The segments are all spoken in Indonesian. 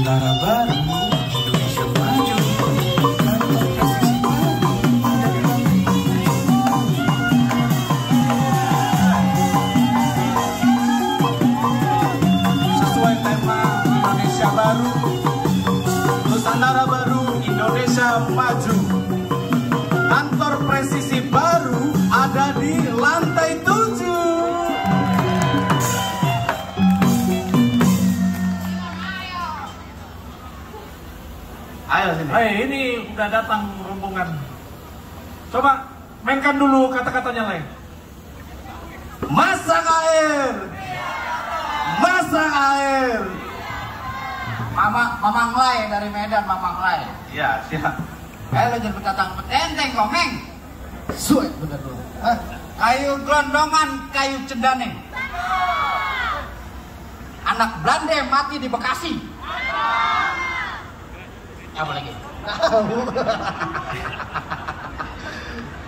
Nusantara baru, Indonesia maju. Kantor presisi baru ada di sesuai tema Indonesia baru, Nusantara baru, Indonesia maju. Kantor presisi baru ada di lantai 7. Ayo sini. Hai, ini udah datang rombongan. Coba mainkan dulu kata-katanya lain. Masak air. Masak air. Mamang Lai dari Medan, Mamang Lai. Ya, siap. Lo jadi datang petenteng komeng. Suwe bener dulu. Kayu gelondongan, kayu cendane. Anak Belanda mati di Bekasi. Apa lagi?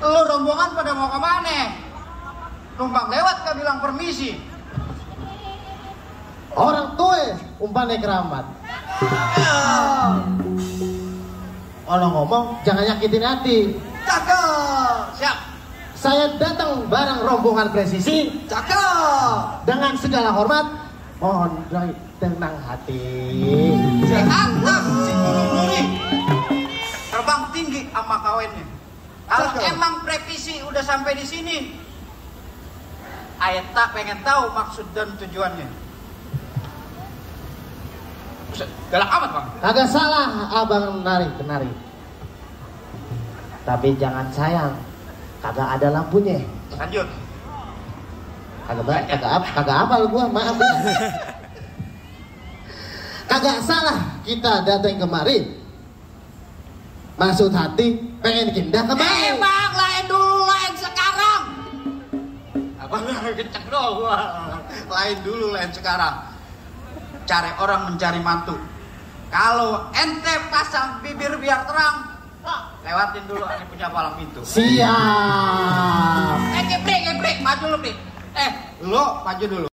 Lu rombongan pada mau kemana? Numpang lewat kau bilang permisi. Orang tua umpane keramat. Kalau ngomong jangan nyakitin hati. Cakep. Siap. Saya datang bareng rombongan presisi. Cakep. Dengan segala hormat, mohon tenang hati. Sehat si Nuri. Terbang tinggi sama kawennya. Kalau emang previsi udah sampai di sini, ayat tak pengen tahu maksud dan tujuannya. Galak amat bang. Kagak salah abang nari. Tapi jangan sayang, kagak ada lampunya. Lanjut. Kagak apal gua, maaf. Kagak salah kita datang kemari. Maksud hati pengen pindah kemari. Bang, lain dulu, lain sekarang. Abang kenceng doang. Lain dulu, lain sekarang. Cari orang mencari mantu. Kalau ente pasang bibir biar terang, lewatin dulu, ini punya palang pintu. Siap. Gebrek, maju lu, Brik. Lo maju dulu.